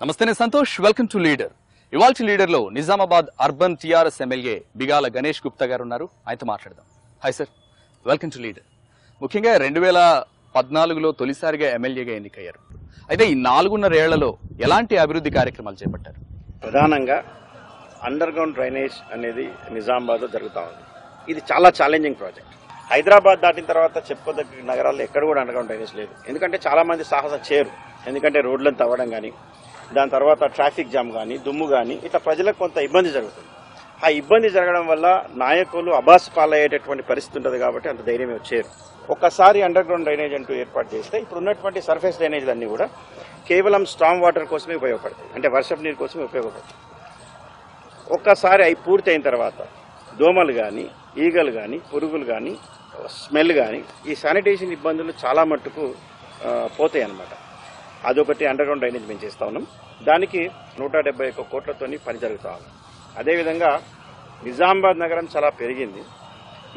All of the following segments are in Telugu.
నమస్తే నేను సంతోష్. Welcome to leader. ఇవాల్టి లీడర్ లో Nizamabad urban TRS MLA Bigala Ganesh Gupta గారు ఉన్నారు. ఆయనతో మాట్లాడదాం. Hi sir, welcome to leader. ముఖ్యంగా 2014లో తొలిసారిగా ఎమ్మెల్యేగా ఎన్నికయ్యారు. అయితే ఈ 4.5 ఏళ్లలో ఎలాంటి అభివృద్ధి కార్యక్రమాలు చేపట్టారు? ప్రధానంగా అండర్ గ్రౌండ్ డ్రైనేజ్ అనేది నిజామాబాద్లో జరుగుతూ ఉంది. ఇది చాలా ఛాలెంజింగ్ ప్రాజెక్ట్. హైదరాబాద్ దాటిన తర్వాత చెప్పుకోదగ్గ నగరాల్లో ఎక్కడ కూడా అండర్ గ్రౌండ్ డ్రైనేజ్ లేదు. ఎందుకంటే చాలామంది సాహసం చేయరు. ఎందుకంటే రోడ్లను తవ్వడం కానీ, దాని తర్వాత ట్రాఫిక్ జామ్ కానీ, దుమ్ము కానీ, ఇట్లా ప్రజలకు కొంత ఇబ్బంది జరుగుతుంది. ఆ ఇబ్బంది జరగడం వల్ల నాయకులు అబాస్ పాలయ్యేటటువంటి పరిస్థితి ఉంటుంది. కాబట్టి అంత ధైర్యం వచ్చేరు. ఒక్కసారి అండర్ గ్రౌండ్ డ్రైనేజ్ అంటూ ఏర్పాటు చేస్తే ఇప్పుడు ఉన్నటువంటి సర్ఫేస్ డ్రైనేజ్ అన్నీ కూడా కేవలం స్టామ్ వాటర్ కోసమే ఉపయోగపడతాయి, అంటే వర్షపు నీరు కోసమే ఉపయోగపడతాయి. ఒక్కసారి అవి పూర్తయిన తర్వాత దోమలు కానీ, ఈగలు కానీ, పురుగులు కానీ, స్మెల్ కానీ, ఈ శానిటేషన్ ఇబ్బందులు చాలా మట్టుకు పోతాయి అన్నమాట. అదొకటి అండర్ గ్రౌండ్ డ్రైనేజ్ మేము చేస్తూ ఉన్నాం. దానికి 171 కోట్లతో పని జరుగుతూ ఉంది. అదేవిధంగా నిజామాబాద్ నగరం చాలా పెరిగింది.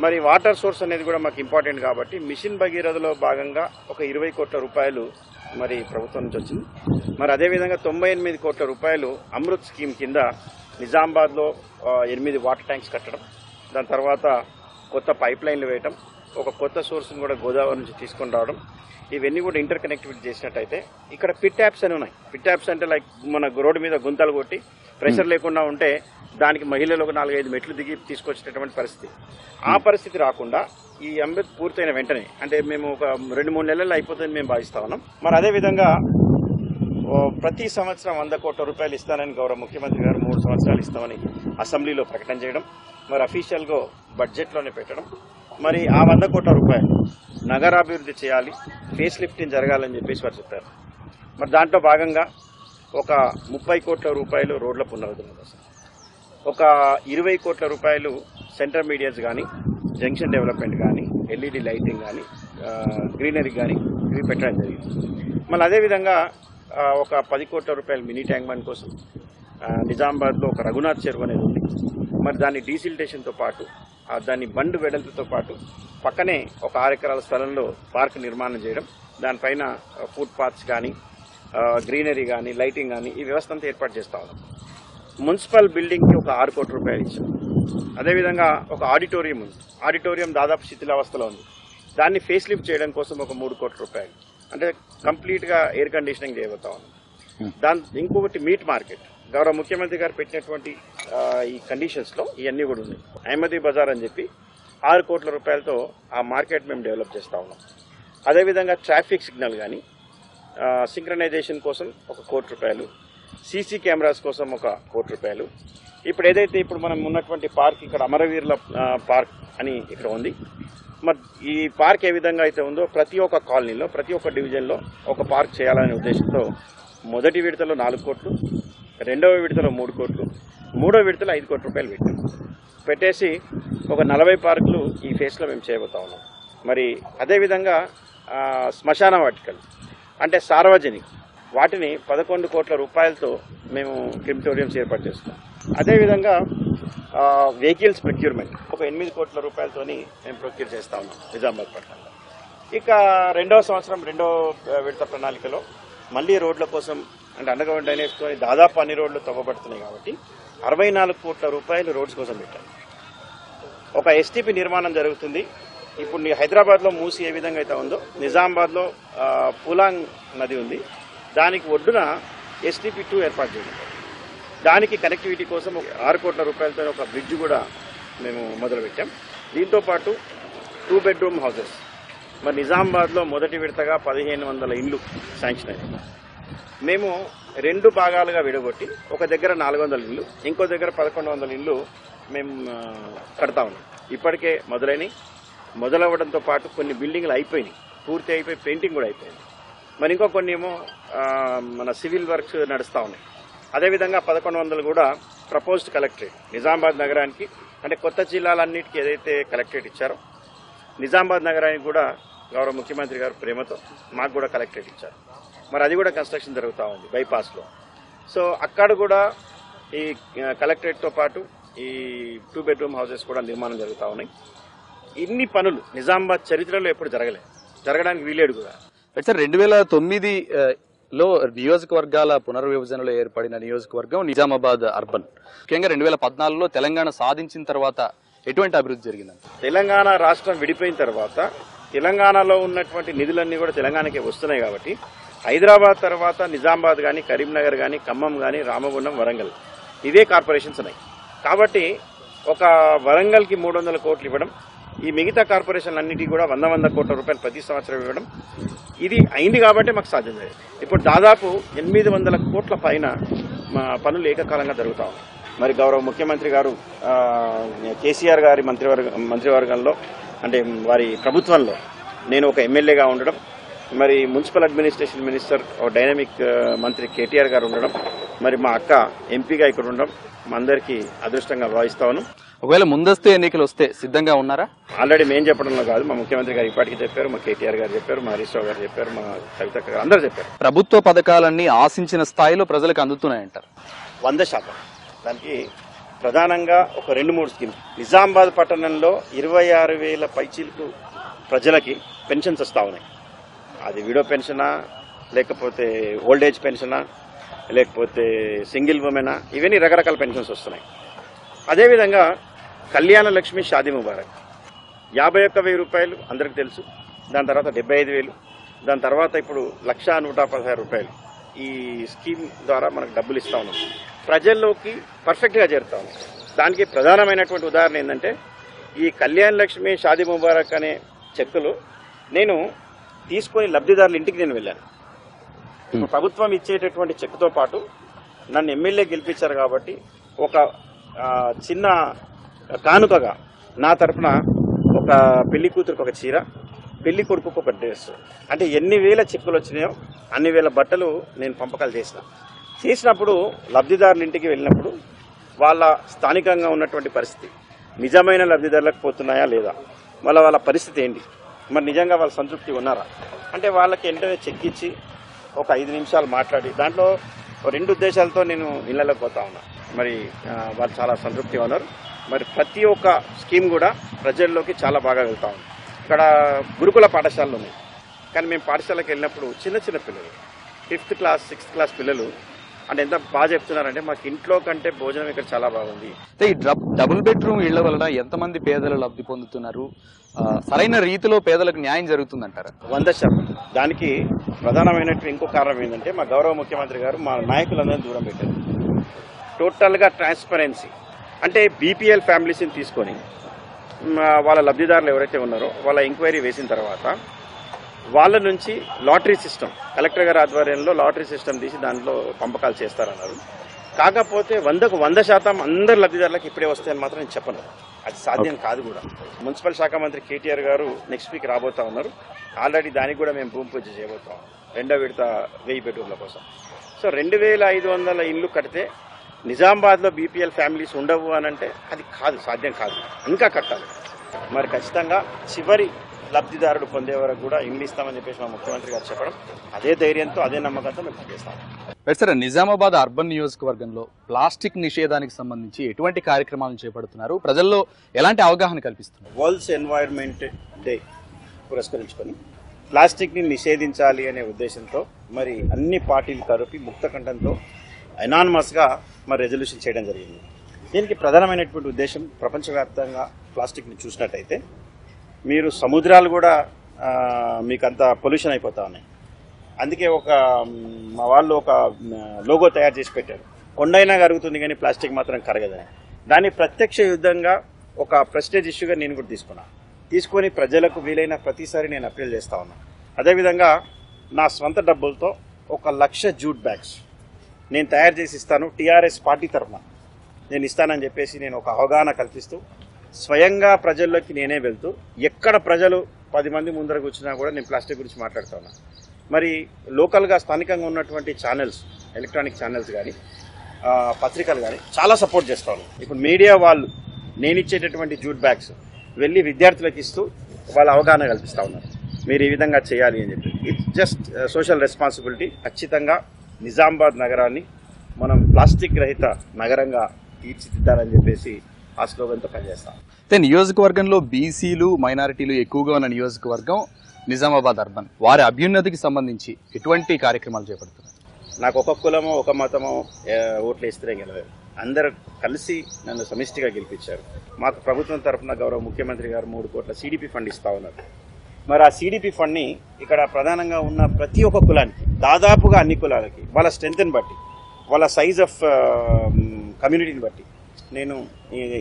మరి వాటర్ సోర్స్ అనేది కూడా మాకు ఇంపార్టెంట్ కాబట్టి మిషన్ భగీరథలో భాగంగా ఒక 20 కోట్ల రూపాయలు మరి ప్రభుత్వం నుంచి వచ్చింది. మరి అదేవిధంగా 98 కోట్ల రూపాయలు అమృత్ స్కీమ్ కింద నిజామాబాద్లో 8 వాటర్ ట్యాంక్స్ కట్టడం, దాని తర్వాత కొత్త పైప్ లైన్లు వేయటం, ఒక కొత్త సోర్స్ని కూడా గోదావరి నుంచి తీసుకొని రావడం, ఇవన్నీ కూడా ఇంటర్ కనెక్టివిటీ చేసినట్టయితే ఇక్కడ పిట్ యాప్స్ అని ఉన్నాయి. పిట్ యాప్స్ అంటే లైక్ మన రోడ్డు మీద గుంతలు కొట్టి ప్రెషర్ లేకుండా ఉంటే దానికి మహిళలు ఒక 4-5 మెట్లు దిగి తీసుకొచ్చేటటువంటి పరిస్థితి. ఆ పరిస్థితి రాకుండా ఈ అమృత్ పూర్తయిన వెంటనే, అంటే మేము ఒక 2-3 నెలల్లో అయిపోతుంది మేము భావిస్తా ఉన్నాం. మరి అదేవిధంగా ప్రతి సంవత్సరం 100 కోట్ల రూపాయలు ఇస్తానని గౌరవ ముఖ్యమంత్రి గారు 3 సంవత్సరాలు ఇస్తామని అసెంబ్లీలో ప్రకటన చేయడం, మరి అఫీషియల్గా బడ్జెట్లోనే పెట్టడం. మరి ఆ 100 కోట్ల రూపాయలు నగరాభివృద్ధి చేయాలి, ఫేస్ లిఫ్టింగ్ జరగాలని చెప్పేసి వారు చెప్పారు. మరి దాంట్లో భాగంగా ఒక 30 కోట్ల రూపాయలు రోడ్ల పునరుద్ధరణ కోసం, ఒక 20 కోట్ల రూపాయలు సెంటర్ మీడియాస్ కానీ, జంక్షన్ డెవలప్మెంట్ కానీ, ఎల్ఈడి లైటింగ్ కానీ, గ్రీనరీ కానీ ఇవి పెట్టడం జరిగింది. మళ్ళీ అదేవిధంగా ఒక 10 కోట్ల రూపాయలు మినీ ట్యాంక్ బండ్ కోసం, నిజామాబాద్లో ఒక రఘునాథ్ చెరువు అనేది ఉంది. మరి దాన్ని డీసిల్టేషన్తో పాటు దాన్ని బండ్ వెడల్పుతో పాటు పక్కనే ఒక 6 ఎకరాల స్థలంలో పార్క్ నిర్మాణం చేయడం, దానిపైన ఫుడ్ పాత్స్ కానీ, గ్రీనరీ కానీ, లైటింగ్ కానీ ఈ వ్యవస్థ అంతా ఏర్పాటు చేస్తూ ఉన్నాం. మున్సిపల్ బిల్డింగ్కి ఒక 6 కోట్ల రూపాయలు ఇచ్చాం. అదేవిధంగా ఒక ఆడిటోరియం ఉంది. ఆడిటోరియం దాదాపు శిథిలావస్థలో ఉంది. దాన్ని ఫేస్ లిఫ్ట్ చేయడం కోసం ఒక 3 కోట్ల రూపాయలు, అంటే కంప్లీట్గా ఎయిర్ కండిషనింగ్ చేయబోతా ఉన్నాం. ఇంకొకటి మీట్ మార్కెట్, గౌరవ ముఖ్యమంత్రి గారు పెట్టినటువంటి ఈ కండిషన్స్లో ఇవన్నీ కూడా ఉన్నాయి. అహ్మదీ బజార్ అని చెప్పి 6 కోట్ల రూపాయలతో ఆ మార్కెట్ మేము డెవలప్ చేస్తూ ఉన్నాం. అదేవిధంగా ట్రాఫిక్ సిగ్నల్ కానీ, సింక్రనైజేషన్ కోసం 1 కోటి రూపాయలు, సీసీ కెమెరాస్ కోసం 1 కోటి రూపాయలు. ఇప్పుడు ఏదైతే ఇప్పుడు మనం ఉన్నటువంటి పార్క్, ఇక్కడ అమరవీరుల పార్క్ అని ఇక్కడ ఉంది. మరి ఈ పార్క్ ఏ విధంగా అయితే ఉందో ప్రతి ఒక్క కాలనీలో, ప్రతి ఒక్క డివిజన్లో ఒక పార్క్ చేయాలనే ఉద్దేశంతో మొదటి విడతలో 4 కోట్లు, రెండవ విడతలో 3 కోట్లు, మూడవ విడతలో 5 కోట్ల రూపాయలు పెట్టేసి ఒక 40 పార్కులు ఈ ఫేస్లో మేము చేయబోతా ఉన్నాం. మరి అదేవిధంగా శ్మశాన వాటికలు, అంటే సార్వజనిక వాటిని 11 కోట్ల రూపాయలతో మేము క్రిమిటోరియంస్ ఏర్పాటు చేస్తాం. అదేవిధంగా వెహికల్స్ ప్రొక్యూర్మెంట్ ఒక 8 కోట్ల రూపాయలతో మేము ప్రొక్యూర్ చేస్తా ఉన్నాం నిజామాబాద్ పట్టణంలో. ఇక రెండవ సంవత్సరం రెండవ విడత ప్రణాళికలో మళ్ళీ రోడ్ల కోసం, అంటే అండర్ గ్రౌండ్ డ్రైనేజ్తో దాదాపు అన్ని రోడ్లు తవ్వబడుతున్నాయి కాబట్టి 64 కోట్ల రూపాయలు రోడ్స్ కోసం పెట్టాం. ఒక ఎస్టీపీ నిర్మాణం జరుగుతుంది. ఇప్పుడు హైదరాబాద్లో మూసి ఏ విధంగా అయితే ఉందో నిజామాబాద్లో పూలాంగ్ నది ఉంది, దానికి ఒడ్డున ఎస్టీపీ 2 ఏర్పాటు చేయడం. దానికి కనెక్టివిటీ కోసం 6 కోట్ల రూపాయలతో ఒక బ్రిడ్జ్ కూడా మేము మొదలుపెట్టాం. దీంతోపాటు 2 బెడ్రూమ్ హౌసెస్, మరి నిజామాబాద్లో మొదటి విడతగా 1500 ఇండ్లు శాంక్షన్ అయ్యాయి. మేము 2 భాగాలుగా విడగొట్టి ఒక దగ్గర 400 ఇండ్లు, ఇంకో దగ్గర 1100 ఇండ్లు మేము కడతా ఉన్నాం. ఇప్పటికే మొదలవ్వడంతో పాటు కొన్ని బిల్డింగ్లు అయిపోయినాయి, పూర్తి అయిపోయి పెయింటింగ్ కూడా అయిపోయింది. మరి ఇంకో కొన్ని ఏమో మన సివిల్ వర్క్స్ నడుస్తూ ఉన్నాయి. అదేవిధంగా 1100 కూడా ప్రపోజ్డ్ కలెక్టరేట్ నిజామాబాద్ నగరానికి, అంటే కొత్త జిల్లాలన్నిటికీ ఏదైతే కలెక్టరేట్ ఇచ్చారో నిజామాబాద్ నగరానికి కూడా గౌరవ ముఖ్యమంత్రి గారు ప్రేమతో మాకు కూడా కలెక్టరేట్ ఇచ్చారు. మరి అది కూడా కన్స్ట్రక్షన్ జరుగుతూ ఉంది బైపాస్లో. సో అక్కడ కూడా ఈ కలెక్టరేట్తో పాటు ఈ 2 బెడ్రూమ్ హౌసెస్ కూడా నిర్మాణం జరుగుతూ ఉన్నాయి. ఇన్ని పనులు నిజామాబాద్ చరిత్రలో ఎప్పుడు జరగడానికి వీలేడు కూడా. సార్ 2009 లో నియోజకవర్గాల పునర్విభజనలో ఏర్పడిన నియోజకవర్గం నిజామాబాద్ అర్బన్. ముఖ్యంగా 2014లో తెలంగాణ సాధించిన తర్వాత ఎటువంటి అభివృద్ధి జరిగిందండి? తెలంగాణ రాష్ట్రం విడిపోయిన తర్వాత తెలంగాణలో ఉన్నటువంటి నిధులన్నీ కూడా తెలంగాణకి వస్తున్నాయి కాబట్టి హైదరాబాద్ తర్వాత నిజామాబాద్ కానీ, కరీంనగర్ కానీ, ఖమ్మం కానీ, రామగుండం, వరంగల్ ఇవే కార్పొరేషన్స్ ఉన్నాయి. కాబట్టి ఒక వరంగల్కి 300 కోట్లు ఇవ్వడం, ఈ మిగతా కార్పొరేషన్లన్నిటికీ కూడా 100 కోట్ల రూపాయలు ప్రతి సంవత్సరం ఇవ్వడం, ఇది అయింది కాబట్టి మాకు సాధ్యం జరిగింది. ఇప్పుడు దాదాపు 800 కోట్ల పైన మా పనులు ఏకకాలంగా జరుగుతూ ఉన్నాయి. మరి గౌరవ ముఖ్యమంత్రి గారు కేసీఆర్ గారి మంత్రివర్గంలో అంటే వారి ప్రభుత్వంలో నేను ఒక ఎమ్మెల్యేగా ఉండడం, మరి మున్సిపల్ అడ్మినిస్ట్రేషన్ మినిస్టర్ డైనమిక్ మంత్రి కేటీఆర్ గారు ఉండడం, మరి మా అక్క ఎంపీగా ఇక్కడ ఉండడం మా అందరికీ అదృష్టంగా భావిస్తాను. ఒకవేళ ముందస్తు ఎన్నికలు వస్తే సిద్ధంగా ఉన్నారా? ఆల్రెడీ మేము చెప్పడంలో కాదు, మా ముఖ్యమంత్రి గారు ఇప్పటికీ చెప్పారు, మా కేటీఆర్ గారు చెప్పారు, మా హరీష్ రావు గారు చెప్పారు, మా కవితక్క గారు అందరూ చెప్పారు. ప్రభుత్వ పథకాలన్నీ ఆశించిన స్థాయిలో ప్రజలకు అందుతున్నాయంటారు? 100%. దానికి ప్రధానంగా ఒక 2-3 స్కీమ్. నిజామాబాద్ పట్టణంలో 26,000 పైచీలకు ప్రజలకి పెన్షన్స్ వస్తూ ఉన్నాయి. అది విడో పెన్షనా, లేకపోతే ఓల్డ్ ఏజ్ పెన్షనా, లేకపోతే సింగిల్ ఉమెనా, ఇవన్నీ రకరకాల పెన్షన్స్ వస్తున్నాయి. అదేవిధంగా కళ్యాణ లక్ష్మి షాదీ ముబారక్ 51,000 రూపాయలు అందరికి తెలుసు. దాని తర్వాత 75,000, దాని తర్వాత ఇప్పుడు 1,116 రూపాయలు. ఈ స్కీమ్ ద్వారా మనకు డబ్బులు ఇస్తా ఉన్నాం, ప్రజల్లోకి పర్ఫెక్ట్గా చేరుతా ఉన్నాం. దానికి ప్రధానమైనటువంటి ఉదాహరణ ఏంటంటే ఈ కళ్యాణ లక్ష్మి షాదీ ముబారక్ అనే చెక్కులు నేను తీసుకొని లబ్ధిదారుల ఇంటికి నేను వెళ్ళాను. ప్రభుత్వం ఇచ్చేటటువంటి చెక్కుతో పాటు నన్ను ఎమ్మెల్యే గెలిపించారు కాబట్టి ఒక చిన్న కానుకగా నా తరఫున ఒక పెళ్లి కూతురికి ఒక చీర, పెళ్లి కొడుకుకు ఒక డ్రెస్, అంటే ఎన్ని వేల చెక్కులు వచ్చినాయో అన్ని వేల బట్టలు నేను పంపకాలు చేసినప్పుడు లబ్ధిదారుల ఇంటికి వెళ్ళినప్పుడు వాళ్ళ స్థానికంగా ఉన్నటువంటి పరిస్థితి, నిజమైన లబ్ధిదారులకు పోతున్నాయా లేదా, వాళ్ళ పరిస్థితి ఏంటి, మరి నిజంగా వాళ్ళ సంతృప్తి ఉన్నారా అంటే వాళ్ళకి వెంటనే చెక్ ఇచ్చి ఒక 5 నిమిషాలు మాట్లాడి దాంట్లో 2 ఉద్దేశాలతో నేను ఇళ్లలోకి పోతా ఉన్నా. మరి వాళ్ళు చాలా సంతృప్తిగా ఉన్నారు. మరి ప్రతి ఒక్క స్కీమ్ కూడా ప్రజల్లోకి చాలా బాగా వెళ్తా ఉంది. ఇక్కడ గురుకుల పాఠశాలలు ఉన్నాయి, కానీ మేము పాఠశాలకు వెళ్ళినప్పుడు చిన్న పిల్లలు 5th క్లాస్ 6th క్లాస్ పిల్లలు అంటే ఎంత బాగా చెప్తున్నారంటే మాకు ఇంట్లో కంటే భోజనం ఇక్కడ చాలా బాగుంది. ఈ డబుల్ బెడ్రూమ్ ఇళ్ల వలన ఎంతమంది పేదలు లబ్ధి పొందుతున్నారు? సరైన రీతిలో పేదలకు న్యాయం జరుగుతుందంటారా? 100%. దానికి ప్రధానమైనటువంటి ఇంకో కారణం ఏంటంటే మా గౌరవ ముఖ్యమంత్రి గారు మా నాయకులందరినీ దూరం పెట్టారు. టోటల్గా ట్రాన్స్పరెన్సీ అంటే బీపీఎల్ ఫ్యామిలీస్ని తీసుకొని వాళ్ళ లబ్ధిదారులు ఎవరైతే ఉన్నారో వాళ్ళ ఎంక్వైరీ వేసిన తర్వాత వాళ్ళ నుంచి లాటరీ సిస్టమ్, కలెక్టర్ గారి ఆధ్వర్యంలో లాటరీ సిస్టమ్ తీసి దాంట్లో పంపకాలు చేస్తారన్నారు. కాకపోతే 100కు 100% అందరు లబ్ధిదారులకు ఇప్పుడే వస్తాయని మాత్రం నేను చెప్పను, అది సాధ్యం కాదు కూడా. మున్సిపల్ శాఖ మంత్రి కేటీఆర్ గారు నెక్స్ట్ వీక్ రాబోతా ఉన్నారు. ఆల్రెడీ దానికి కూడా మేము భూమి పూజ చేయబోతాం, 2వ విడత 1000 బెడ్రూమ్ల కోసం. సో 2,500 ఇళ్ళు కడితే నిజామాబాద్లో బీపీఎల్ ఫ్యామిలీస్ ఉండవు అని అంటే అది కాదు, సాధ్యం కాదు, ఇంకా కట్టాలి. మరి ఖచ్చితంగా చివరి లబ్ధిదారుడు పొందే వరకు కూడా ఇల్లు ఇస్తామని చెప్పేసి మా ముఖ్యమంత్రి గారు చెప్పడం, అదే ధైర్యంతో అదే నమ్మకంతో మేము పనిచేస్తాం. సార్, నిజామాబాద్ అర్బన్ నియోజకవర్గంలో ప్లాస్టిక్ నిషేధానికి సంబంధించి ఎటువంటి కార్యక్రమాలను చేపడుతున్నారు? ప్రజల్లో ఎలాంటి అవగాహన కల్పిస్తున్నారు? వరల్డ్ ఎన్వైరన్మెంట్ డే పురస్కరించుకొని ప్లాస్టిక్ని నిషేధించాలి అనే ఉద్దేశంతో మరి అన్ని పార్టీలు కలిపి ముక్త కంఠంతో ఎనానమస్గా మరి రెజల్యూషన్ చేయడం జరిగింది. దీనికి ప్రధానమైనటువంటి ఉద్దేశం ప్రపంచవ్యాప్తంగా ప్లాస్టిక్ని చూసినట్టయితే మీరు సముద్రాలు కూడా మీకు అంత పొల్యూషన్ అయిపోతా ఉన్నాయి. అందుకే మా వాళ్ళు ఒక లోగో తయారు చేసి పెట్టారు, కొండైనా కరుగుతుంది కానీ ప్లాస్టిక్ మాత్రం కరగదని. దాన్ని ప్రత్యక్ష యుద్ధంగా ఒక ప్రెస్టేజ్ ఇష్యూగా నేను కూడా తీసుకొని ప్రజలకు వీలైన ప్రతిసారి నేను అప్పీల్ చేస్తా ఉన్నా. అదేవిధంగా నా స్వంత డబ్బులతో 1,00,000 జూట్ బ్యాగ్స్ నేను తయారు చేసి ఇస్తాను, టీఆర్ఎస్ పార్టీ తరఫున నేను ఇస్తానని చెప్పేసి నేను ఒక అవగాహన కల్పిస్తూ స్వయంగా ప్రజల్లోకి నేనే వెళ్తూ ఎక్కడ ప్రజలు 10 మంది ముందర కూర్చున్నా కూడా నేను ప్లాస్టిక్ గురించి మాట్లాడుతూ ఉన్నా. మరి లోకల్గా స్థానికంగా ఉన్నటువంటి ఛానల్స్, ఎలక్ట్రానిక్ ఛానల్స్ కానీ పత్రికలు కానీ చాలా సపోర్ట్ చేస్తా ఉన్నాను. ఇప్పుడు మీడియా వాళ్ళు నేను ఇచ్చేటటువంటి జూట్ బ్యాగ్స్ వెళ్ళి విద్యార్థులకు ఇస్తూ వాళ్ళ అవగాహన కల్పిస్తూ ఉన్నారు, మీరు ఈ విధంగా చేయాలి అని చెప్పి. It's just social responsibility. ఖచ్చితంగా నిజామాబాద్ నగరాన్ని మనం ప్లాస్టిక్ రహిత నగరంగా తీర్చిదిద్దాలని చెప్పేసి ఆ స్లోగన్తో పనిచేస్తాం. నియోజకవర్గంలో బీసీలు మైనారిటీలు ఎక్కువగా ఉన్న నియోజకవర్గం, నిజామాబాద్ అర్బన్ వారి అభ్యున్నతికి సంబంధించి ఎటువంటి కార్యక్రమాలు చేపడుతున్నారు? నాకు ఒక కులమో ఒక మతమో ఓట్లు వేస్తే గెలవాలి. అందరూ కలిసి నన్ను సమిష్టిగా గెలిపించారు. మాకు ప్రభుత్వం తరఫున గౌరవ ముఖ్యమంత్రి గారు 3 కోట్ల CDP ఫండ్ ఇస్తా ఉన్నారు. మరి ఆ CDP ఫండ్ని ఇక్కడ ప్రధానంగా ఉన్న ప్రతి ఒక్క కులానికి, దాదాపుగా అన్ని కులాలకి వాళ్ళ స్ట్రెంత్ని బట్టి, వాళ్ళ సైజ్ ఆఫ్ కమ్యూనిటీని బట్టి, నేను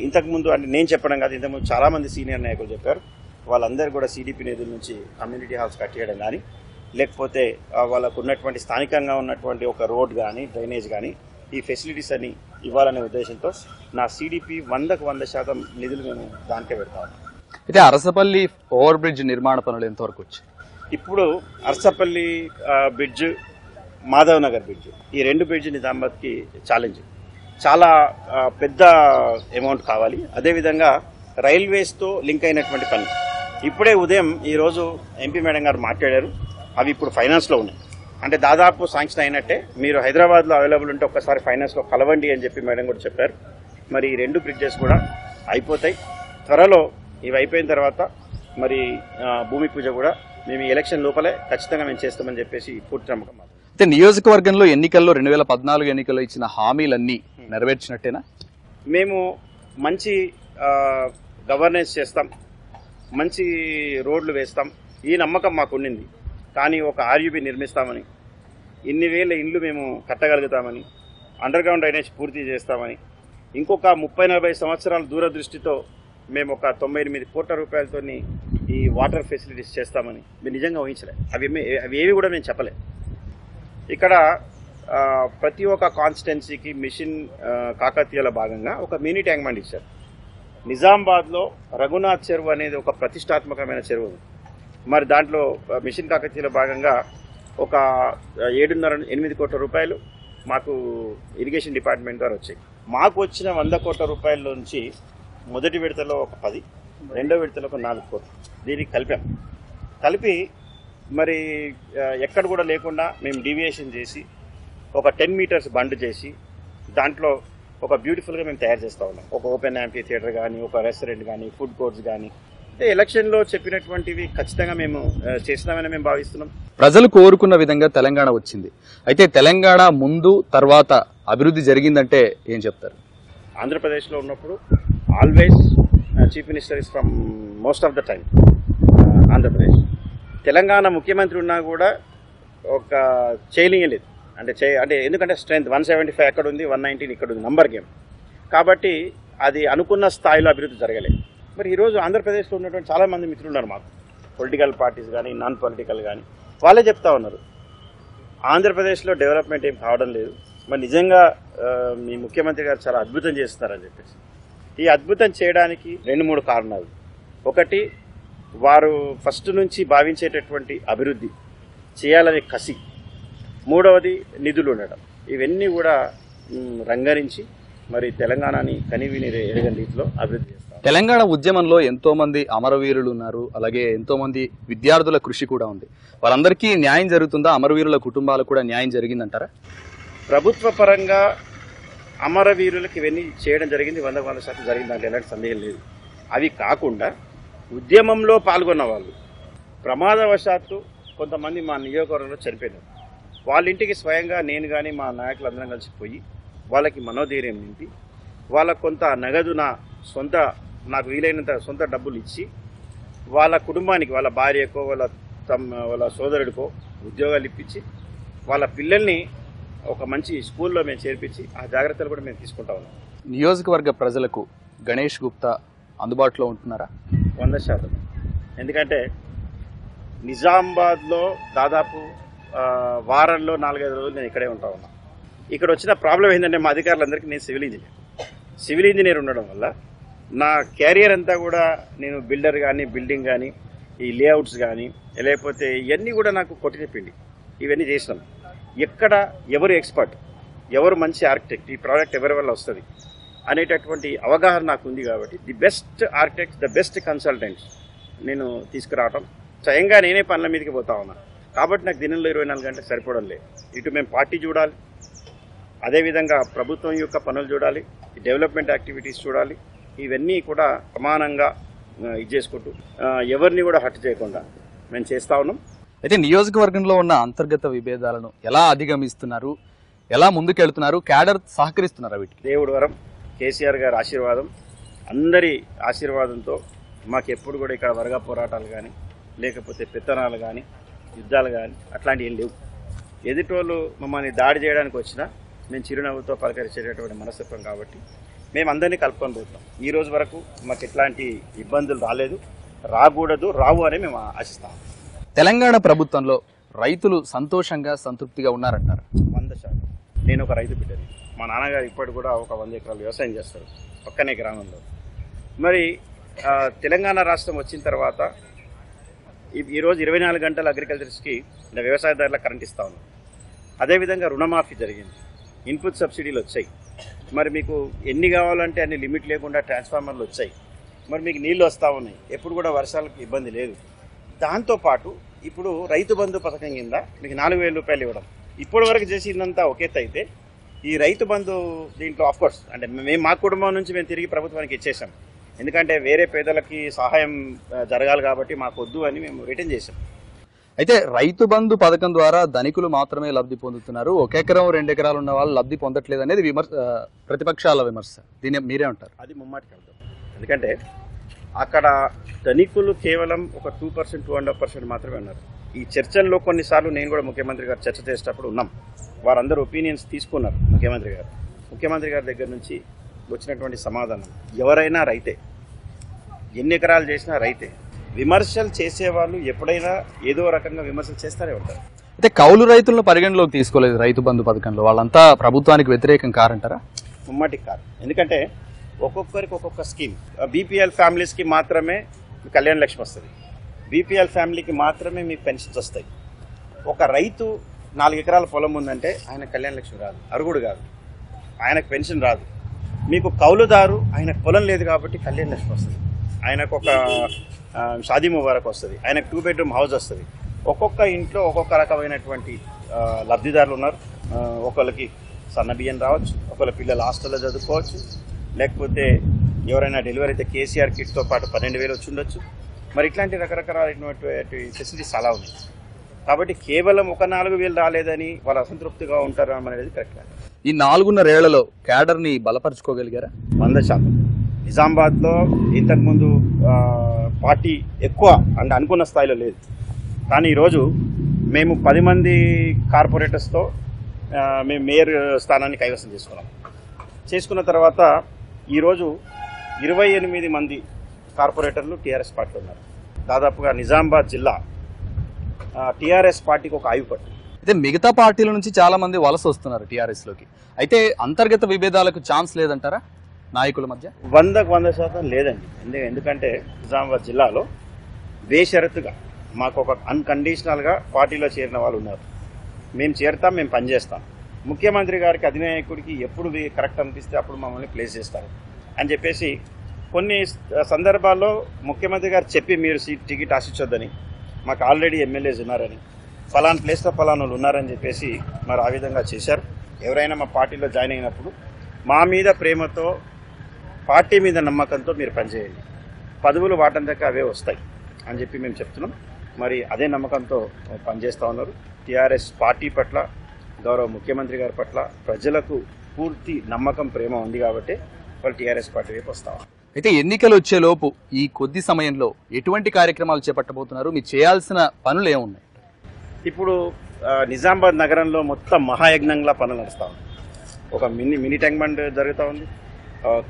ఇంతకుముందు అంటే నేను చెప్పడం కాదు, ఇంతకుముందు చాలామంది సీనియర్ నాయకులు చెప్పారు, వాళ్ళందరూ కూడా CDP నిధుల నుంచి కమ్యూనిటీ హాల్స్ కట్టేయడం కానీ, లేకపోతే వాళ్ళకు ఉన్నటువంటి స్థానికంగా ఉన్నటువంటి ఒక రోడ్ కానీ, డ్రైనేజ్ కానీ, ఈ ఫెసిలిటీస్ అని ఇవ్వాలనే ఉద్దేశంతో నా CDP 100% నిధులు మేము దానికే పెడతాము. అయితే అరసపల్లి ఓవర్ బ్రిడ్జ్ నిర్మాణ పనులు ఎంతవరకు వచ్చాయి? ఇప్పుడు అరసపల్లి బ్రిడ్జ్, మాధవ్ నగర్ బ్రిడ్జ్, ఈ 2 బ్రిడ్జ్ నిజామాబాద్కి ఛాలెంజ్. చాలా పెద్ద అమౌంట్ కావాలి. అదేవిధంగా రైల్వేస్తో లింక్ అయినటువంటి పని ఇప్పుడే ఉదయం ఈరోజు MP మేడం గారు మాట్లాడారు. అవి ఇప్పుడు ఫైనాన్స్లో ఉన్నాయి. అంటే దాదాపు శాంక్షన్ అయినట్టే. మీరు హైదరాబాద్లో అవైలబుల్ ఉంటే ఒక్కసారి ఫైనాన్స్లో కలవండి అని చెప్పి మేడం కూడా చెప్పారు. మరి ఈ 2 బ్రిడ్జెస్ కూడా అయిపోతాయి త్వరలో. ఇవి అయిపోయిన తర్వాత మరి భూమి పూజ కూడా మేము ఈ ఎలక్షన్ లోపలే ఖచ్చితంగా మేము చేస్తామని చెప్పేసి పూర్తి నమ్మకం మాకు. అయితే నియోజకవర్గంలో ఎన్నికల్లో 2014 ఎన్నికల్లో ఇచ్చిన హామీలన్నీ నెరవేర్చినట్టేనా? మేము మంచి గవర్నెన్స్ చేస్తాం, మంచి రోడ్లు వేస్తాం, ఈ నమ్మకం మాకు ఉండింది. కానీ ఒక RUB నిర్మిస్తామని, ఇన్ని వేల ఇండ్లు మేము కట్టగలుగుతామని, అండర్ గ్రౌండ్ డ్రైనేజ్ పూర్తి చేస్తామని, ఇంకొక 30-40 సంవత్సరాల దూరదృష్టితో మేము ఒక 98 కోట్ల రూపాయలతో ఈ వాటర్ ఫెసిలిటీస్ చేస్తామని మేము నిజంగా ఊహించలే. అవి ఏవి కూడా మేము చెప్పలే. ఇక్కడ ప్రతి ఒక్క కాన్స్టిట్యున్సీకి మిషన్ కాకతీయలో భాగంగా ఒక మినీ ట్యాంక్ బండ్ ఇచ్చారు. నిజామాబాద్లో రఘునాథ్ చెరువు అనేది ఒక ప్రతిష్టాత్మకమైన చెరువు. మరి దాంట్లో మిషన్ కాకతీయలో భాగంగా ఒక 7.5-8 కోట్ల రూపాయలు మాకు ఇరిగేషన్ డిపార్ట్మెంట్ ద్వారా వచ్చాయి. మాకు వచ్చిన 100 కోట్ల రూపాయల నుంచి మొదటి విడతలో ఒక 10, రెండో విడతలో ఒక 4 కోట్లు దీనికి కలిపి మరి ఎక్కడ కూడా లేకుండా మేము డీవియేషన్ చేసి ఒక 10 మీటర్స్ బండ్ చేసి దాంట్లో ఒక బ్యూటిఫుల్గా మేము తయారు చేస్తూ ఉన్నాం. ఒక ఓపెన్ యాంఫీ థియేటర్ కానీ, ఒక రెస్టారెంట్ కానీ, ఫుడ్ కోర్ట్స్ కానీ. ఎలక్షన్లో చెప్పినటువంటివి ఖచ్చితంగా మేము చేసినామని మేము భావిస్తున్నాం. ప్రజలు కోరుకున్న విధంగా తెలంగాణ వచ్చింది. అయితే తెలంగాణ ముందు తర్వాత అభివృద్ధి జరిగిందంటే ఏం చెప్తారు? ఆంధ్రప్రదేశ్లో ఉన్నప్పుడు always chief minister is from most of the time Andhra Pradesh. Telangana ముఖ్యమంత్రి ఉన్నా కూడా ఒక చేయలింగ్ లేదు. అంటే ఎందుకంటే స్ట్రెంత్ 175 అక్కడ ఉంది, 119 ఇక్కడ ఉంది, నంబర్ గేమ్. కాబట్టి అది అనుకున్న స్థాయిలో అభివృద్ధి జరగలేదు. మరి ఈరోజు ఆంధ్రప్రదేశ్లో ఉన్నటువంటి చాలామంది మిత్రులు ఉన్నారు మాకు, పొలిటికల్ పార్టీస్ కానీ, నాన్ పొలిటికల్ కానీ. వాళ్ళే చెప్తా ఉన్నారు ఆంధ్రప్రదేశ్లో డెవలప్మెంట్ ఏం కావడం లేదు. మరి నిజంగా మీ ముఖ్యమంత్రి గారు చాలా అద్భుతం చేస్తున్నారని చెప్పేసి. ఈ అద్భుతం చేయడానికి 2-3 కారణాలు. ఒకటి, వారు ఫస్ట్ నుంచి భావించేటటువంటి అభివృద్ధి చేయాలనే కసి. మూడవది, నిధులు ఉండడం. ఇవన్నీ కూడా రంగరించి మరి తెలంగాణని కనివిని ఎరగని రీతిలో అభివృద్ధి చేస్తారు. తెలంగాణ ఉద్యమంలో ఎంతో మంది అమరవీరులు ఉన్నారు, అలాగే ఎంతో మంది విద్యార్థుల కృషి కూడా ఉంది. వారందరికీ న్యాయం జరుగుతుందా? అమరవీరుల కుటుంబాలకు కూడా న్యాయం జరిగిందంటారా? ప్రభుత్వ పరంగా అమరవీరులకు ఇవన్నీ చేయడం జరిగింది, 100% జరిగింది, దాంట్లో ఎలాంటి సందేహం లేదు. అవి కాకుండా ఉద్యమంలో పాల్గొన్న వాళ్ళు ప్రమాదవశాత్తు కొంతమంది మా నియోజకవర్గంలో చనిపోయినారు. వాళ్ళ ఇంటికి స్వయంగా నేను కానీ మా నాయకులందరం కలిసి పోయి వాళ్ళకి మనోధైర్యం నింపి వాళ్ళకు కొంత నగదు, నాకు వీలైనంత సొంత డబ్బులు ఇచ్చి వాళ్ళ కుటుంబానికి, వాళ్ళ భార్యకో వాళ్ళ సోదరుడికో ఉద్యోగాలు ఇప్పించి వాళ్ళ పిల్లల్ని ఒక మంచి స్కూల్లో మేము చేర్పించి ఆ జాగ్రత్తలు కూడా మేము తీసుకుంటా ఉన్నాం. నియోజకవర్గ ప్రజలకు గణేష్ గుప్తా అందుబాటులో ఉంటున్నారా? 100%. ఎందుకంటే నిజామాబాద్లో దాదాపు వారంలో 4-5 రోజులు నేను ఇక్కడే ఉంటా ఉన్నా. ఇక్కడ వచ్చిన ప్రాబ్లం ఏంటంటే మా అధికారులందరికీ నేను సివిల్ ఇంజనీర్ ఉండడం వల్ల నా క్యారియర్ అంతా కూడా నేను బిల్డర్ కానీ, బిల్డింగ్ కానీ, ఈ లేఅవుట్స్ కానీ, లేకపోతే ఇవన్నీ కూడా నాకు కొట్టి చెప్పింది. ఇవన్నీ చేసినాం. ఎక్కడ ఎవరు ఎక్స్పర్ట్, ఎవరు మంచి ఆర్కిటెక్ట్, ఈ ప్రాజెక్ట్ ఎవరి వల్ల వస్తుంది అనేటటువంటి అవగాహన నాకు ఉంది. కాబట్టి the best architects, the best consultants నేను తీసుకురావటం, స్వయంగా నేనే పనుల మీదకి పోతా ఉన్నా. కాబట్టి నాకు దినంలో 24 గంటలకు సరిపోవడం లేదు. ఇటు మేము పార్టీ చూడాలి, అదేవిధంగా ప్రభుత్వం యొక్క పనులు చూడాలి, డెవలప్మెంట్ యాక్టివిటీస్ చూడాలి. ఇవన్నీ కూడా సమానంగా ఇది చేసుకుంటూ ఎవరిని కూడా హట్ చేయకుండా మేము చేస్తూ ఉన్నాం. అయితే నియోజకవర్గంలో ఉన్న అంతర్గత విభేదాలను ఎలా అధిగమిస్తున్నారు, ఎలా ముందుకెళ్తున్నారు, క్యాడర్ సహకరిస్తున్నారా వీటికి? దేవుడి వరం, కేసీఆర్ గారి ఆశీర్వాదం, అందరి ఆశీర్వాదంతో మాకు ఎప్పుడు కూడా ఇక్కడ వర్గ పోరాటాలు కానీ లేకపోతే పెత్తనాలు కానీ యుద్ధాలు కానీ అట్లాంటివి ఏం లేవు. ఎదుటోళ్ళు మమ్మల్ని దాడి చేయడానికి వచ్చినా మేము చిరునవ్వుతో పలకరించేటటువంటి మనస్తత్వం కాబట్టి మేము అందరినీ కలుపుకొని పోతాం. ఈ రోజు వరకు మాకు ఎట్లాంటి ఇబ్బందులు రాలేదు, రాకూడదు, రావు అని మేము ఆశిస్తాం. తెలంగాణ ప్రభుత్వంలో రైతులు సంతోషంగా సంతృప్తిగా ఉన్నారంటారు? 100%. నేను ఒక రైతు బిడ్డని. మా నాన్నగారు ఇప్పటి కూడా ఒక 100 ఎకరాలు వ్యవసాయం చేస్తారు పక్కనే గ్రామంలో. మరి తెలంగాణ రాష్ట్రం వచ్చిన తర్వాత ఈరోజు 24 గంటల అగ్రికల్చర్స్కి వ్యవసాయదారులకు కరెంట్ ఇస్తా ఉన్నాం. అదేవిధంగా రుణమాఫీ జరిగింది, ఇన్పుట్ సబ్సిడీలు వచ్చాయి. మరి మీకు ఎన్ని కావాలంటే అన్ని లిమిట్ లేకుండా ట్రాన్స్ఫార్మర్లు వచ్చాయి. మరి మీకు నీళ్ళు వస్తూ ఉన్నాయి, ఎప్పుడు కూడా వర్షాలకు ఇబ్బంది లేదు. దాంతోపాటు ఇప్పుడు రైతు బంధు పథకం కింద మీకు 4,000 రూపాయలు ఇవ్వడం, ఇప్పటి వరకు చేసిందంతా ఒకేత అయితే ఈ రైతు బంధు దీంట్లో ఆఫ్కోర్స్ అంటే మేము మా కుటుంబం నుంచి మేము తిరిగి ప్రభుత్వానికి ఇచ్చేసాం. ఎందుకంటే వేరే పేదలకి సహాయం జరగాలి కాబట్టి మాకు వద్దు అని మేము రిటర్న్ చేసాం. అయితే రైతు బంధు పథకం ద్వారా ధనికులు మాత్రమే లబ్ధి పొందుతున్నారు, 1 ఎకరం 2 ఎకరాలు ఉన్న వాళ్ళు లబ్ధి పొందట్లేదు అనేది ప్రతిపక్షాల విమర్శ. దీన్ని మీరే ఉంటారు? అది ముమ్మాటికి అర్థం. ఎందుకంటే అక్కడ ధనికులు కేవలం ఒక 2%, 2.5% మాత్రమే ఉన్నారు. ఈ చర్చల్లో కొన్నిసార్లు నేను కూడా ముఖ్యమంత్రి గారు చర్చ చేసేటప్పుడు ఉన్నాం. వారందరూ ఒపీనియన్స్ తీసుకున్నారు ముఖ్యమంత్రి గారు. ముఖ్యమంత్రి గారి దగ్గర నుంచి వచ్చినటువంటి సమాధానం, ఎవరైనా రైతే, ఎన్ని ఎకరాలు చేసినా రైతే. విమర్శలు చేసేవాళ్ళు ఎప్పుడైనా ఏదో రకంగా విమర్శలు చేస్తూనే ఉంటారు. అయితే కౌలు రైతులను పరిగణలోకి తీసుకోలేదు రైతు బంధు పథకంలో, వాళ్ళంతా ప్రభుత్వానికి వ్యతిరేకం కారంటారా? ముమ్మాటికి కాదు. ఎందుకంటే ఒక్కొక్కరికి ఒక్కొక్క స్కీమ్. బీపీఎల్ ఫ్యామిలీస్కి మాత్రమే కళ్యాణ లక్ష్మి వస్తుంది, బీపీఎల్ ఫ్యామిలీకి మాత్రమే మీకు పెన్షన్స్ వస్తాయి. ఒక రైతు 4 ఎకరాల పొలం ఉందంటే ఆయన కళ్యాణ లక్ష్మి రాదు, అరుగుడు కాదు, ఆయనకు పెన్షన్ రాదు. మీకు కౌలుదారు, ఆయనకు పొలం లేదు కాబట్టి కళ్యాణ లక్ష్మి వస్తుంది, ఆయనకు ఒక షాదీ ముబారక్ వస్తుంది, ఆయనకు 2 బెడ్రూమ్ హౌస్ వస్తుంది. ఒక్కొక్క ఇంట్లో ఒక్కొక్క రకమైనటువంటి లబ్ధిదారులు ఉన్నారు. ఒకళ్ళకి సన్న బియ్యం రావచ్చు, ఒకళ్ళ పిల్లలు హాస్టల్లో చదువుకోవచ్చు, లేకపోతే ఎవరైనా డెలివరీ అయితే కేసీఆర్ కిట్తో పాటు 12,000 వచ్చి ఉండొచ్చు. మరి ఇట్లాంటి రకరకాలైనటువంటి ఫెసిలిటీస్ చాలా ఉన్నాయి. కాబట్టి కేవలం ఒక 4,000 రాలేదని వాళ్ళు అసంతృప్తిగా ఉంటారు అనేది కరెక్ట్ కాదు. ఈ 4.5 ఏళ్లలో క్యాడర్ని బలపరుచుకోగలిగారా? 100%. నిజామాబాద్లో ఇంతకుముందు పార్టీ ఎక్కువ అంటే అనుకున్న స్థాయిలో లేదు. కానీ ఈరోజు మేము 10 మంది కార్పొరేటర్స్తో మేము మేయర్ స్థానాన్ని కైవసం చేసుకున్న తర్వాత ఈరోజు 28 మంది కార్పొరేటర్లు టీఆర్ఎస్ పార్టీలో ఉన్నారు. దాదాపుగా నిజామాబాద్ జిల్లా టీఆర్ఎస్ పార్టీకి ఒక ఆయుపట్టు. అయితే మిగతా పార్టీల నుంచి చాలా మంది వలస వస్తున్నారు టీఆర్ఎస్లోకి. అయితే అంతర్గత విభేదాలకు ఛాన్స్ లేదంటారా నాయకుల మధ్య? 100% లేదండి. ఎందుకంటే నిజామాబాద్ జిల్లాలో బేషరతుగా మాకు ఒక అన్కండిషనల్గా పార్టీలో చేరిన వాళ్ళు ఉన్నారు. మేము చేరుతాం, మేము పనిచేస్తాం. ముఖ్యమంత్రి గారికి అధినాయకుడికి ఎప్పుడు కరెక్ట్ అనిపిస్తే అప్పుడు మమ్మల్ని ప్లేస్ చేస్తారు అని చెప్పేసి కొన్ని సందర్భాల్లో ముఖ్యమంత్రి గారు చెప్పి మీరు టికెట్ ఆశించొద్దని, మాకు ఆల్రెడీ ఎమ్మెల్యేస్ ఉన్నారని, ఫలానా ప్లేస్లో ఫలానా వాళ్ళు ఉన్నారని చెప్పేసి మరి ఆ విధంగా చేశారు. ఎవరైనా మా పార్టీలో జాయిన్ అయినప్పుడు మా మీద ప్రేమతో, పార్టీ మీద నమ్మకంతో మీరు పనిచేయండి, పదవులు వాటంతక అవే వస్తాయి అని చెప్పి మేము చెప్తున్నాం. మరి అదే నమ్మకంతో పనిచేస్తూ ఉన్నారు. టీఆర్ఎస్ పార్టీ పట్ల, గౌరవ ముఖ్యమంత్రి గారి పట్ల ప్రజలకు పూర్తి నమ్మకం, ప్రేమ ఉంది కాబట్టి వాళ్ళు టీఆర్ఎస్ పార్టీ వైపు వస్తాం. అయితే ఎన్నికలు వచ్చేలోపు ఈ కొద్ది సమయంలో ఎటువంటి కార్యక్రమాలు చేపట్టబోతున్నారు? మీరు చేయాల్సిన పనులు ఏమున్నాయి? ఇప్పుడు నిజామాబాద్ నగరంలో మొత్తం మహాయజ్ఞంలా పనులు నడుస్తూ ఉంది. ఒక మినీ ట్యాంక్ బండ్ జరుగుతూ ఉంది,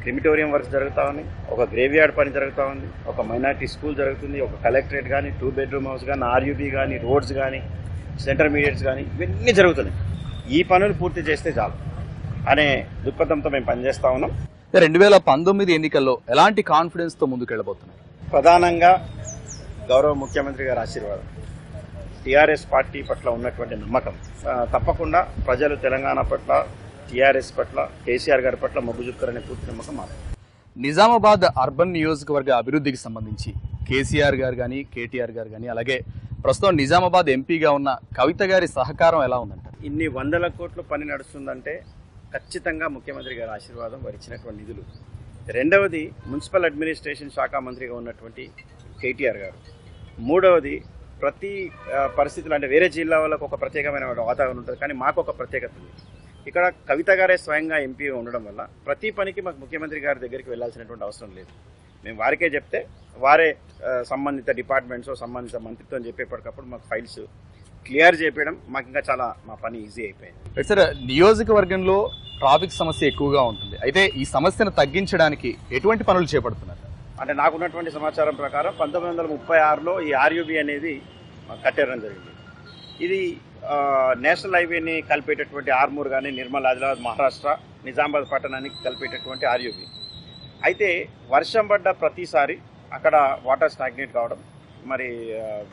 క్రిమిటోరియం వర్క్స్ జరుగుతూ ఉంది, ఒక గ్రేవ్యార్డ్ పని జరుగుతూ ఉంది, ఒక మైనారిటీ స్కూల్ జరుగుతుంది, ఒక కలెక్టరేట్ కానీ, 2 బెడ్రూమ్ హౌస్ కానీ, ఆర్యూబీ కానీ, రోడ్స్ కానీ, ఇంటర్మీడియట్స్ కానీ, ఇవన్నీ జరుగుతున్నాయి. ఈ పనులు పూర్తి చేస్తే చాలు అనే దృక్పథంతో మేము పనిచేస్తూ ఉన్నాం. 2019 ఎన్నికల్లో ఎలాంటి కాన్ఫిడెన్స్తో ముందుకెళ్ళబోతున్నారు? ప్రధానంగా గౌరవ ముఖ్యమంత్రి గారి ఆశీర్వాదం, టీఆర్ఎస్ పార్టీ పట్ల ఉన్నటువంటి నమ్మకం, తప్పకుండా ప్రజలు తెలంగాణ పట్ల, టీఆర్ఎస్ పట్ల, కేసీఆర్ గారి పట్ల మొగ్గు చూపుతారనే పూర్తి నమ్మకం మాకు. నిజామాబాద్ అర్బన్ నియోజకవర్గ అభివృద్ధికి సంబంధించి కేసీఆర్ గారు కానీ, కేటీఆర్ గారు కానీ, అలాగే ప్రస్తుతం నిజామాబాద్ ఎంపీగా ఉన్న కవిత గారి సహకారం ఎలా ఉందంటారు? ఇన్ని 100 కోట్ల పని నడుస్తుందంటే ఖచ్చితంగా ముఖ్యమంత్రి గారి ఆశీర్వాదం, వారు ఇచ్చినటువంటి నిధులు. రెండవది మున్సిపల్ అడ్మినిస్ట్రేషన్ శాఖ మంత్రిగా ఉన్నటువంటి కేటీఆర్ గారు. మూడవది ప్రతి పరిస్థితులు అంటే వేరే జిల్లా వాళ్ళకు ఒక ప్రత్యేకమైన వాతావరణం ఉంటుంది, కానీ మాకు ఒక ప్రత్యేకత ఉంది. ఇక్కడ కవిత గారే స్వయంగా ఎంపీ ఉండడం వల్ల ప్రతి పనికి మాకు ముఖ్యమంత్రి గారి దగ్గరికి వెళ్ళాల్సినటువంటి అవసరం లేదు. మేము వారికే చెప్తే వారే సంబంధిత డిపార్ట్మెంట్స్ సంబంధిత మంత్రిత్వం చెప్పేప్పటికప్పుడు మాకు ఫైల్స్ క్లియర్ చేయడం మాకు ఇంకా చాలా మా పని ఈజీ అయిపోయింది. సార్, నియోజకవర్గంలో ట్రాఫిక్ సమస్య ఎక్కువగా ఉంటుంది. అయితే ఈ సమస్యను తగ్గించడానికి ఎటువంటి పనులు చేపడుతున్నారు? అంటే నాకున్నటువంటి సమాచారం ప్రకారం 1936లో ఈ ఆర్యూబీ అనేది కట్టేయడం జరిగింది. ఇది నేషనల్ హైవేని కలిపేటటువంటి ఆర్మూర్ కానీ నిర్మల్, ఆదిలాబాద్, మహారాష్ట్ర, నిజామాబాద్ పట్టణానికి కలిపేటటువంటి ఆర్యూబీ. అయితే వర్షం పడ్డ ప్రతిసారి అక్కడ వాటర్ స్టాగ్నేట్ కావడం, మరి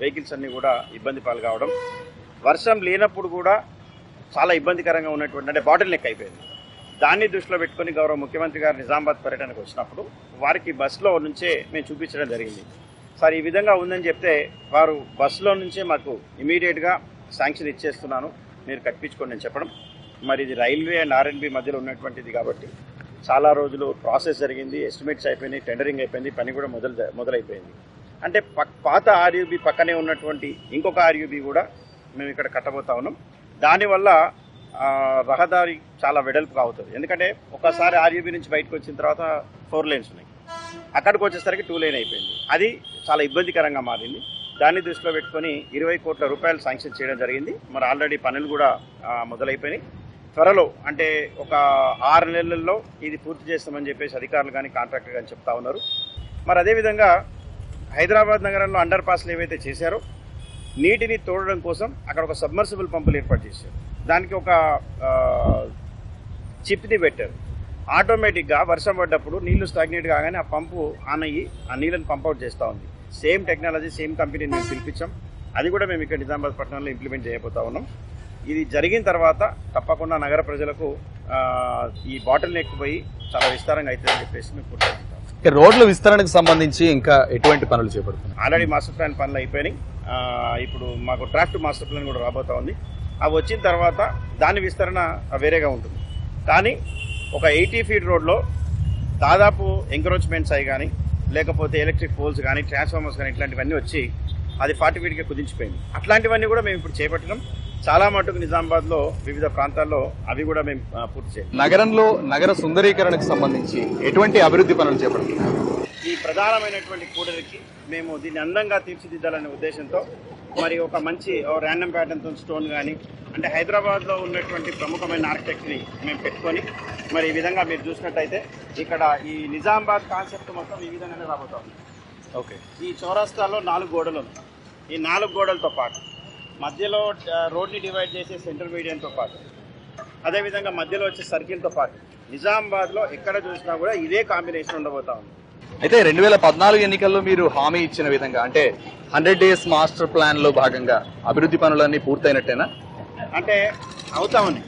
వెహికల్స్ అన్నీ కూడా ఇబ్బంది పాలు కావడం, వర్షం లేనప్పుడు కూడా చాలా ఇబ్బందికరంగా ఉన్నటువంటి అంటే బాటిల్ నెక్ అయిపోయింది. దాన్ని దృష్టిలో పెట్టుకొని గౌరవ ముఖ్యమంత్రి గారు నిజామాబాద్ పర్యటనకు వచ్చినప్పుడు వారికి బస్సులో నుంచే మేము చూపించడం జరిగింది. సార్ ఈ విధంగా ఉందని చెప్తే వారు బస్సులో నుంచే మాకు ఇమీడియట్గా శాంక్షన్ ఇచ్చేస్తున్నాను, మీరు కట్టించుకోండి అని చెప్పడం. మరి ఇది రైల్వే అండ్ ఆర్ఎండ్బి మధ్యలో ఉన్నటువంటిది కాబట్టి చాలా రోజులు ప్రాసెస్ జరిగింది, ఎస్టిమేట్స్ అయిపోయినాయి, టెండరింగ్ అయిపోయింది, పని కూడా మొదలైపోయింది. అంటే పాత ఆర్యూబీ పక్కనే ఉన్నటువంటి ఇంకొక ఆర్యూబీ కూడా మేము ఇక్కడ కట్టబోతా ఉన్నాం. దానివల్ల రహదారి చాలా వెడల్పుగా అవుతుంది. ఎందుకంటే ఒకసారి ఆర్యూబీ నుంచి బయటకు వచ్చిన తర్వాత 4 lanes ఉన్నాయి, అక్కడికి వచ్చేసరికి 2 lane అయిపోయింది. అది చాలా ఇబ్బందికరంగా మారింది. దాన్ని దృష్టిలో పెట్టుకొని 20 కోట్ల రూపాయలు శాంక్షన్ చేయడం జరిగింది. మరి ఆల్రెడీ పనులు కూడా మొదలైపోయినాయి. త్వరలో అంటే ఒక 6 నెలల్లో ఇది పూర్తి చేస్తామని చెప్పేసి అధికారులు కానీ కాంట్రాక్టర్ కానీ చెప్తా ఉన్నారు. మరి అదేవిధంగా హైదరాబాద్ నగరంలో అండర్ పాస్లు ఏవైతే చేశారో నీటిని తోడడం కోసం అక్కడ ఒక సబ్మర్సిబుల్ పంపులు ఏర్పాటు చేశారు. దానికి ఒక చిప్ని పెట్టారు. ఆటోమేటిక్గా వర్షం పడ్డప్పుడు నీళ్లు స్టాగ్నేట్ కాగానే ఆ పంపు ఆన్ అయ్యి ఆ నీళ్ళని పంప్అవుట్ చేస్తూ ఉంది. సేమ్ టెక్నాలజీ, సేమ్ కంపెనీని మేము పిలిపించాం. అది కూడా మేము ఇక్కడ నిజామాబాద్ పట్టణంలో ఇంప్లిమెంట్ చేయబోతా ఉన్నాం. ఇది జరిగిన తర్వాత తప్పకుండా నగర ప్రజలకు ఈ బాటిల్ నెక్ పోయి చాలా విస్తారంగా అవుతుందని చెప్పేసి మేము కోరుకుంటాం. రోడ్ల విస్తరణకు సంబంధించి ఇంకా ఎటువంటి పనులు చేపడుతున్నాయి? ఆల్రెడీ మాస్టర్ ప్లాన్ పనులు అయిపోయినాయి. ఇప్పుడు మాకు డ్రాఫ్ట్ మాస్టర్ ప్లాన్ కూడా రాబోతా ఉంది. అవి వచ్చిన తర్వాత దాని విస్తరణ వేరేగా ఉంటుంది. కానీ ఒక 80 feet రోడ్లో దాదాపు ఎంక్రోచ్మెంట్స్ అయి కానీ లేకపోతే ఎలక్ట్రిక్ పోల్స్ కానీ ట్రాన్స్ఫార్మర్స్ కానీ ఇట్లాంటివన్నీ వచ్చి అది 40 feetకి కుదించిపోయింది. అట్లాంటివన్నీ కూడా మేము ఇప్పుడు చేపట్టడం. చాలా మటుకు నిజామాబాద్లో వివిధ ప్రాంతాల్లో అవి కూడా మేము పూర్తి చేయాలి. నగరంలో నగర సుందరీకరణకు సంబంధించి ఎటువంటి అభివృద్ధి పనులు చేపడుతున్నారు? ఈ ప్రధానమైనటువంటి కూడలికి మేము దీన్ని అందంగా తీర్చిదిద్దాలనే ఉద్దేశంతో మరి ఒక మంచి ర్యాండమ్ ప్యాటర్న్తో స్టోన్ కానీ అంటే హైదరాబాద్లో ఉన్నటువంటి ప్రముఖమైన ఆర్కిటెక్ట్ని మేము పెట్టుకొని మరి ఈ విధంగా మీరు చూసినట్టయితే ఇక్కడ ఈ నిజామాబాద్ కాన్సెప్ట్ మొత్తం ఈ విధంగానే రాబోతా ఉంది. ఓకే, ఈ చౌరస్తాలో 4 గోడలు ఉన్నాయి. ఈ 4 గోడలతో పాటు మధ్యలో రోడ్ని డివైడ్ చేసే సెంటర్ మీడియంతో పాటు అదేవిధంగా మధ్యలో వచ్చే సర్కిల్తో పాటు నిజామాబాద్లో ఎక్కడ చూసినా కూడా ఇదే కాంబినేషన్ ఉండబోతా ఉంది. అయితే 2014 ఎన్నికల్లో మీరు హామీ ఇచ్చిన విధంగా అంటే 100 days మాస్టర్ ప్లాన్ లో భాగంగా అభివృద్ధి పనులన్నీ పూర్తయినట్టేనా? అంటే అవుతామని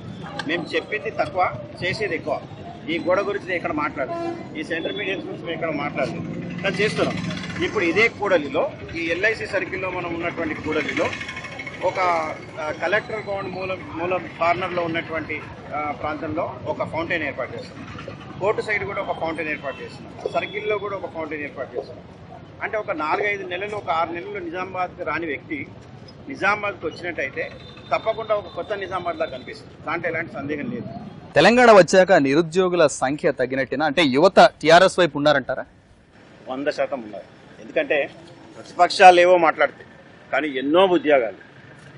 మేము చెప్పింది తక్కువ, చేసేది ఎక్కువ. ఈ గోడ గురించి ఇక్కడ మాట్లాడలేదు, ఈ సెంటర్ మీడియన్స్ గురించి ఇక్కడ మాట్లాడలేదు, కానీ చేస్తున్నాం. ఇప్పుడు ఇదే కూడలిలో ఈ ఎల్ఐసి సర్కిల్లో మనం ఉన్నటువంటి కూడలిలో ఒక కలెక్టర్ భవన్ మూల కార్నర్లో ఉన్నటువంటి ప్రాంతంలో ఒక ఫౌంటైన్ ఏర్పాటు చేస్తున్నాం. కోర్టు సైడ్ కూడా ఒక ఫౌంటైన్ ఏర్పాటు చేస్తున్నాం. సర్కిల్లో కూడా ఒక ఫౌంటైన్ ఏర్పాటు చేస్తున్నాం. అంటే ఒక 4-5 నెలలు, ఒక 6 నెలలు నిజామాబాద్కి రాని వ్యక్తి నిజామాబాద్కి వచ్చినట్టయితే తప్పకుండా ఒక కొత్త నిజామాబాద్లా కనిపిస్తుంది. దాంట్లో ఎలాంటి సందేహం లేదు. తెలంగాణ వచ్చాక నిరుద్యోగుల సంఖ్య తగ్గినట్టేనా? అంటే యువత టీఆర్ఎస్ వైపు ఉన్నారంటారా? 100% ఉన్నారు. ఎందుకంటే ప్రతిపక్షాలు ఏవో మాట్లాడతాయి, కానీ ఎన్నో ఉద్యోగాలు,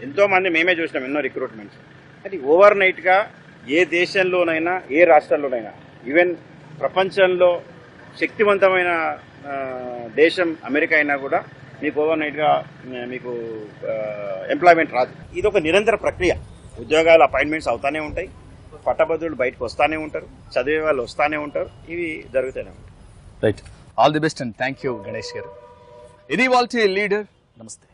ఎంతోమంది మేమే చూసినాం, ఎన్నో రిక్రూట్మెంట్స్. అది ఓవర్ నైట్గా ఏ దేశంలోనైనా ఏ రాష్ట్రంలోనైనా ఈవెన్ ప్రపంచంలో శక్తివంతమైన దేశం అమెరికా అయినా కూడా మీకు ఓవర్ నైట్గా మీకు ఎంప్లాయ్మెంట్ రాదు. ఇది ఒక నిరంతర ప్రక్రియ. ఉద్యోగాలు అపాయింట్మెంట్స్ అవుతానే ఉంటాయి, పట్టభద్రులు బయటకు వస్తూనే ఉంటారు, చదివే వాళ్ళు వస్తూనే ఉంటారు, ఇవి జరుగుతూనే ఉంటాయి. Right, all the best and thank you Ganesh గారు. ఇది వాళ్ళ లీడర్. నమస్తే.